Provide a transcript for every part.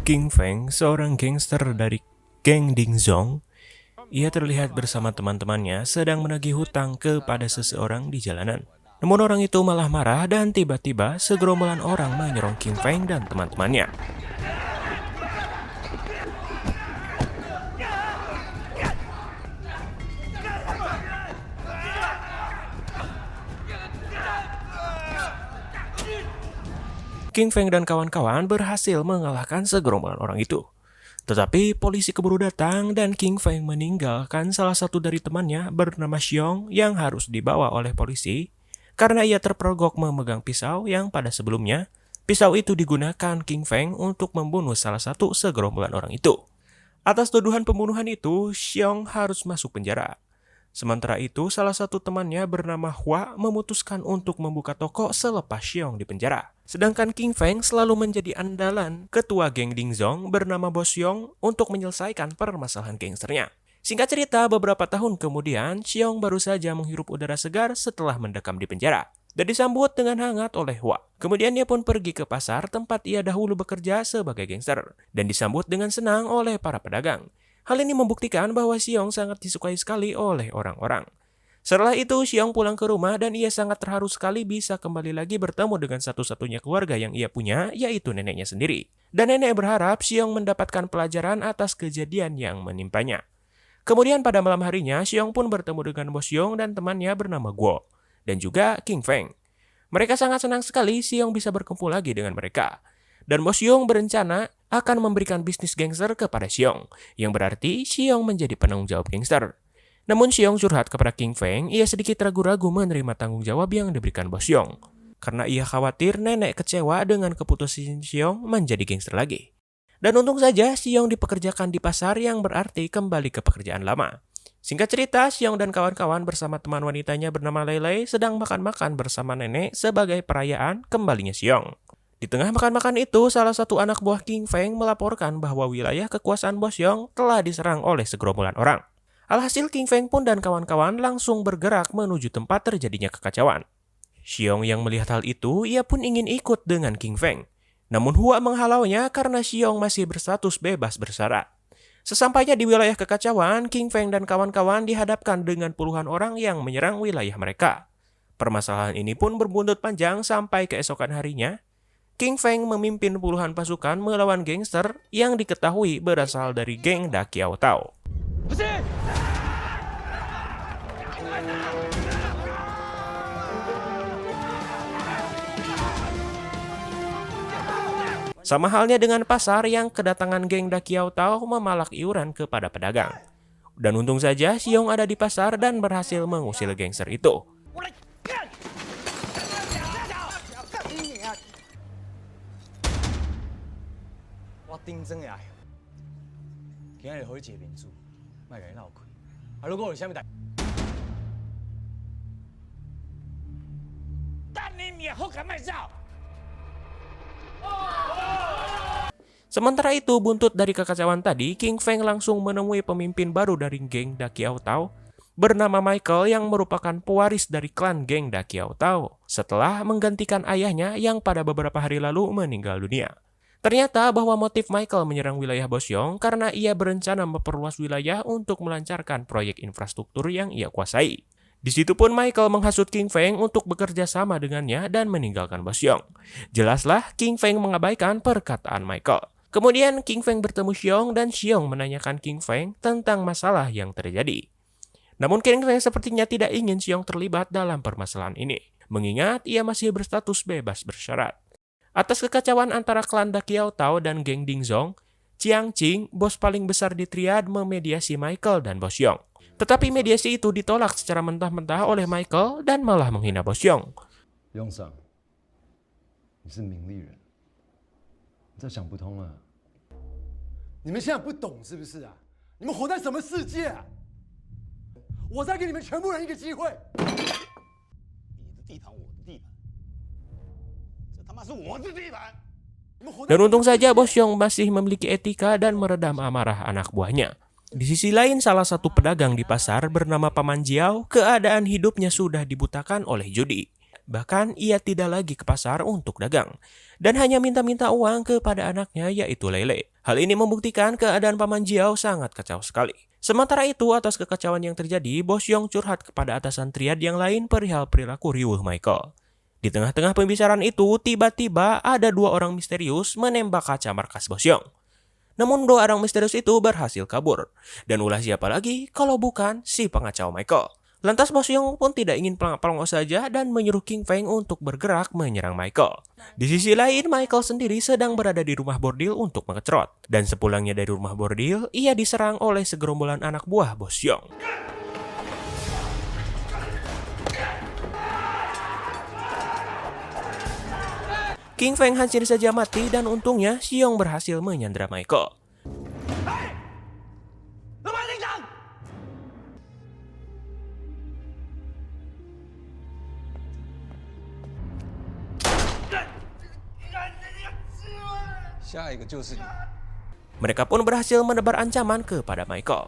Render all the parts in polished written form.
King Feng, seorang gangster dari geng Dingzong, ia terlihat bersama teman-temannya sedang menagih hutang kepada seseorang di jalanan. Namun orang itu malah marah dan tiba-tiba segerombolan orang menyerang King Feng dan teman-temannya. King Feng dan kawan-kawan berhasil mengalahkan segerombolan orang itu. Tetapi polisi keburu datang dan King Feng meninggalkan salah satu dari temannya bernama Xiong yang harus dibawa oleh polisi karena ia terpergok memegang pisau yang pada sebelumnya pisau itu digunakan King Feng untuk membunuh salah satu segerombolan orang itu. Atas tuduhan pembunuhan itu, Xiong harus masuk penjara. Sementara itu, salah satu temannya bernama Hua memutuskan untuk membuka toko selepas Xiong di penjara. Sedangkan King Feng selalu menjadi andalan ketua geng Dingzong bernama Bo Xiong untuk menyelesaikan permasalahan gangsternya. Singkat cerita, beberapa tahun kemudian, Xiong baru saja menghirup udara segar setelah mendekam di penjara dan disambut dengan hangat oleh Hua. Kemudian ia pun pergi ke pasar tempat ia dahulu bekerja sebagai gangster dan disambut dengan senang oleh para pedagang. Hal ini membuktikan bahwa Xiong sangat disukai sekali oleh orang-orang. Setelah itu, Xiong pulang ke rumah dan ia sangat terharu sekali bisa kembali lagi bertemu dengan satu-satunya keluarga yang ia punya, yaitu neneknya sendiri. Dan nenek berharap Xiong mendapatkan pelajaran atas kejadian yang menimpanya. Kemudian pada malam harinya, Xiong pun bertemu dengan Bo Xiong dan temannya bernama Guo, dan juga King Feng. Mereka sangat senang sekali Xiong bisa berkumpul lagi dengan mereka. Dan Bo Xiong berencana akan memberikan bisnis gangster kepada Xiong, yang berarti Xiong menjadi penanggung jawab gangster. Namun Xiong curhat kepada King Feng, ia sedikit ragu-ragu menerima tanggung jawab yang diberikan Bo Xiong, karena ia khawatir nenek kecewa dengan keputusan Xiong menjadi gangster lagi. Dan untung saja Xiong dipekerjakan di pasar yang berarti kembali ke pekerjaan lama. Singkat cerita, Xiong dan kawan-kawan bersama teman wanitanya bernama Lei sedang makan-makan bersama nenek sebagai perayaan kembalinya Xiong. Di tengah makan-makan itu, salah satu anak buah King Feng melaporkan bahwa wilayah kekuasaan Bo Xiong telah diserang oleh segerombolan orang. Alhasil King Feng pun dan kawan-kawan langsung bergerak menuju tempat terjadinya kekacauan. Xiong yang melihat hal itu, ia pun ingin ikut dengan King Feng. Namun Hua menghalaunya karena Xiong masih berstatus bebas bersyarat. Sesampainya di wilayah kekacauan, King Feng dan kawan-kawan dihadapkan dengan puluhan orang yang menyerang wilayah mereka. Permasalahan ini pun berbuntut panjang sampai keesokan harinya. King Feng memimpin puluhan pasukan melawan gangster yang diketahui berasal dari geng Da Kiao Tao. Sama halnya dengan pasar yang kedatangan geng Da Kiao Tao memalak iuran kepada pedagang. Dan untung saja Xiong ada di pasar dan berhasil mengusir gangster itu. Sementara itu, buntut dari kekacauan tadi, King Feng langsung menemui pemimpin baru dari geng Da Kiao Tao bernama Michael yang merupakan pewaris dari klan geng Da Kiao Tao setelah menggantikan ayahnya yang pada beberapa hari lalu meninggal dunia. Ternyata bahwa motif Michael menyerang wilayah Bo Xiong karena ia berencana memperluas wilayah untuk melancarkan proyek infrastruktur yang ia kuasai. Di situ pun Michael menghasut King Feng untuk bekerja sama dengannya dan meninggalkan Bo Xiong. Jelaslah King Feng mengabaikan perkataan Michael. Kemudian King Feng bertemu Xiong dan Xiong menanyakan King Feng tentang masalah yang terjadi. Namun King Feng sepertinya tidak ingin Xiong terlibat dalam permasalahan ini, mengingat ia masih berstatus bebas bersyarat. Atas kekacauan antara klan Da Kiao Tao dan geng Dingzong, Chiang Ching, bos paling besar di Triad, memediasi Michael dan Bo Xiong. Tetapi mediasi itu ditolak secara mentah-mentah oleh Michael dan malah menghina Bo Xiong. 庸上，你是名利人，你这想不通了。你们现在不懂是不是啊？你们活在什么世界啊？我再给你们全部人一个机会。你的地盘，我的地盘，这他妈是我的地盘。 Dan untung saja Bo Xiong masih memiliki etika dan meredam amarah anak buahnya. Di sisi lain, salah satu pedagang di pasar bernama Paman Jiao, keadaan hidupnya sudah dibutakan oleh judi. Bahkan ia tidak lagi ke pasar untuk dagang dan hanya minta-minta uang kepada anaknya yaitu Lele. Hal ini membuktikan keadaan Paman Jiao sangat kacau sekali. Sementara itu, atas kekacauan yang terjadi, Bos Yong curhat kepada atasan triad yang lain perihal perilaku riweuh Michael. Di tengah-tengah pembicaraan itu, tiba-tiba ada 2 orang misterius menembak kaca markas Bos Yong. Namun 2 orang misterius itu berhasil kabur. Dan ulah siapa lagi kalau bukan si pengacau Michael. Lantas Bos Yong pun tidak ingin pelongok saja dan menyuruh King Feng untuk bergerak menyerang Michael. Di sisi lain, Michael sendiri sedang berada di rumah bordil untuk mengecrot. Dan sepulangnya dari rumah bordil, ia diserang oleh segerombolan anak buah Bos Yong. King Feng hampir saja mati dan untungnya Xiong berhasil menyandra Michael. Mereka pun berhasil menebar ancaman kepada Michael.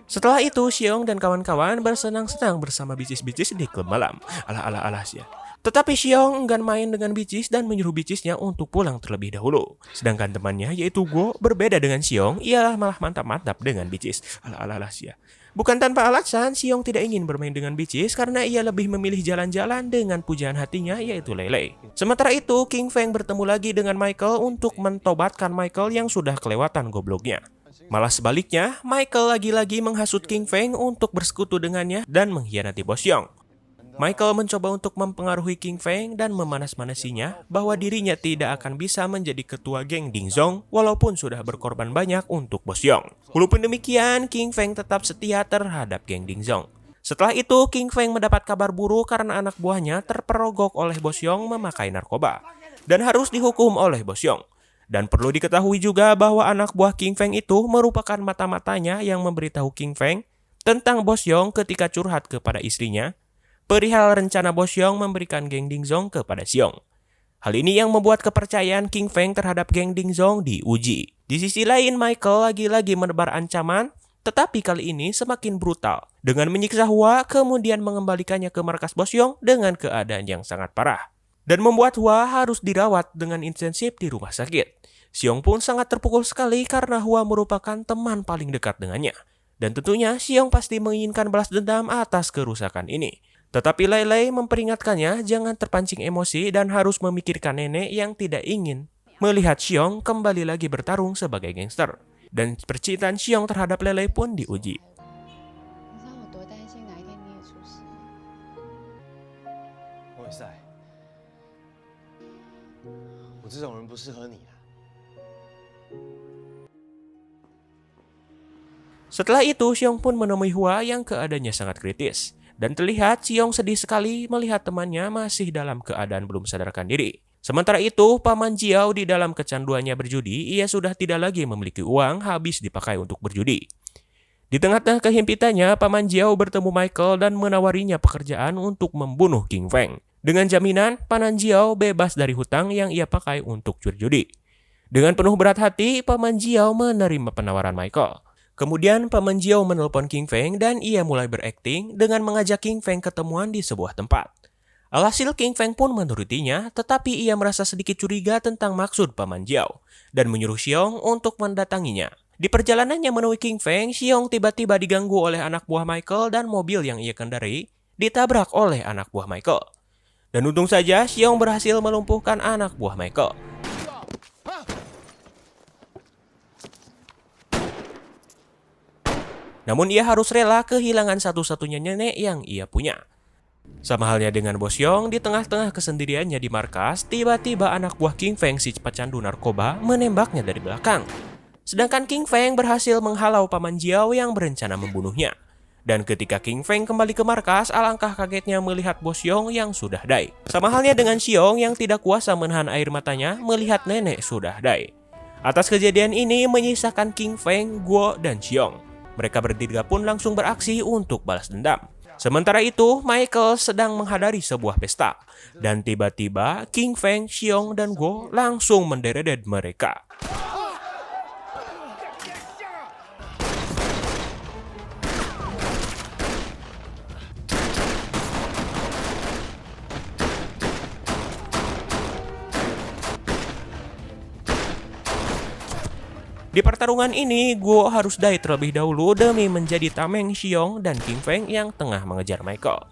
Setelah itu, Xiong dan kawan-kawan bersenang-senang bersama bicis-bicis di klub malam. Alah sia. Tetapi Xiong enggan main dengan bicis dan menyuruh bicisnya untuk pulang terlebih dahulu. Sedangkan temannya yaitu Guo berbeda dengan Xiong, ia malah mantap-mantap dengan bicis. Alah sia. Bukan tanpa alasan, Xiong tidak ingin bermain dengan bicis karena ia lebih memilih jalan-jalan dengan pujaan hatinya yaitu Lele. Sementara itu, King Feng bertemu lagi dengan Michael untuk mentobatkan Michael yang sudah kelewatan gobloknya. Malah sebaliknya, Michael lagi-lagi menghasut King Feng untuk bersekutu dengannya dan mengkhianati Bos Yong. Michael mencoba untuk mempengaruhi King Feng dan memanas-manasinya bahwa dirinya tidak akan bisa menjadi ketua geng Dingzong walaupun sudah berkorban banyak untuk Bos Yong. Walaupun demikian, King Feng tetap setia terhadap geng Dingzong. Setelah itu, King Feng mendapat kabar buruk karena anak buahnya terperogok oleh Bos Yong memakai narkoba dan harus dihukum oleh Bos Yong. Dan perlu diketahui juga bahwa anak buah King Feng itu merupakan mata-matanya yang memberitahu King Feng tentang Bos Yong ketika curhat kepada istrinya perihal rencana Bos Yong memberikan geng Dingzong kepada Xiong. Hal ini yang membuat kepercayaan King Feng terhadap geng Dingzong diuji. Di sisi lain, Michael lagi-lagi menebar ancaman, tetapi kali ini semakin brutal. Dengan menyiksa Hua, kemudian mengembalikannya ke markas Bos Yong dengan keadaan yang sangat parah. Dan membuat Hua harus dirawat dengan intensif di rumah sakit. Xiong pun sangat terpukul sekali karena Hua merupakan teman paling dekat dengannya. Dan tentunya Xiong pasti menginginkan balas dendam atas kerusakan ini. Tetapi Lele memperingatkannya jangan terpancing emosi dan harus memikirkan nenek yang tidak ingin melihat Xiong kembali lagi bertarung sebagai gangster. Dan percintaan Xiong terhadap Lele pun diuji. Setelah itu, Xiong pun menemui Hua yang keadaannya sangat kritis. Dan terlihat Xiong sedih sekali melihat temannya masih dalam keadaan belum sadarkan diri. Sementara itu, Paman Jiao di dalam kecanduannya berjudi, ia sudah tidak lagi memiliki uang habis dipakai untuk berjudi. Di tengah-tengah kehimpitannya, Paman Jiao bertemu Michael dan menawarinya pekerjaan untuk membunuh King Feng. Dengan jaminan, Paman Jiao bebas dari hutang yang ia pakai untuk berjudi. Dengan penuh berat hati, Paman Jiao menerima penawaran Michael. Kemudian Paman Jiao menelpon King Feng dan ia mulai berakting dengan mengajak King Feng ketemuan di sebuah tempat. Alhasil King Feng pun menurutinya, tetapi ia merasa sedikit curiga tentang maksud Paman Jiao dan menyuruh Xiong untuk mendatanginya. Di perjalanannya menemui King Feng, Xiong tiba-tiba diganggu oleh anak buah Michael dan mobil yang ia kendarai ditabrak oleh anak buah Michael. Dan untung saja Xiong berhasil melumpuhkan anak buah Michael. Namun ia harus rela kehilangan satu-satunya nenek yang ia punya. Sama halnya dengan Bos Yong, di tengah-tengah kesendiriannya di markas, tiba-tiba anak buah King Feng si pecandu narkoba menembaknya dari belakang. Sedangkan King Feng berhasil menghalau Paman Jiao yang berencana membunuhnya. Dan ketika King Feng kembali ke markas, alangkah kagetnya melihat Bos Yong yang sudah die. Sama halnya dengan Xiong yang tidak kuasa menahan air matanya melihat nenek sudah die. Atas kejadian ini menyisakan King Feng, Guo, dan Xiong. Mereka bertiga pun langsung beraksi untuk balas dendam. Sementara itu, Michael sedang menghadiri sebuah pesta. Dan tiba-tiba, King Feng, Xiong, dan Guo langsung menderedet mereka. Di pertarungan ini, Guo harus die terlebih dahulu demi menjadi tameng Xiong dan King Feng yang tengah mengejar Michael.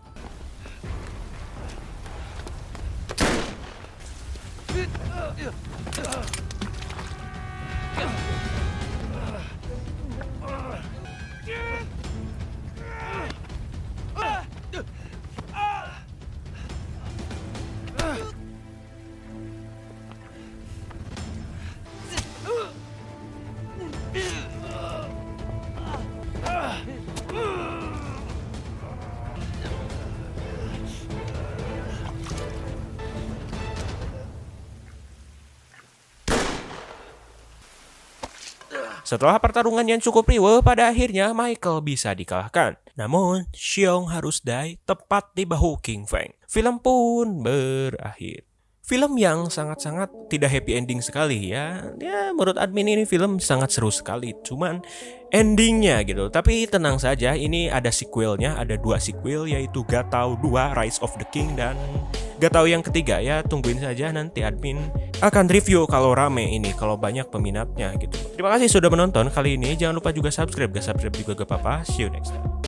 Setelah pertarungan yang cukup riuh, pada akhirnya Michael bisa dikalahkan. Namun, Xiong harus die tepat di bahu King Feng. Film pun berakhir. Film yang sangat-sangat tidak happy ending sekali ya. Ya, menurut admin ini film sangat seru sekali. Cuman endingnya gitu. Tapi tenang saja, ini ada sequelnya, ada 2 sequel yaitu Gatau 2 Rise of the King dan Gatau yang ketiga ya. Tungguin saja, nanti admin akan review kalau rame ini, kalau banyak peminatnya gitu. Terima kasih sudah menonton kali ini. Jangan lupa juga subscribe, gak subscribe juga gak apa-apa. See you next time.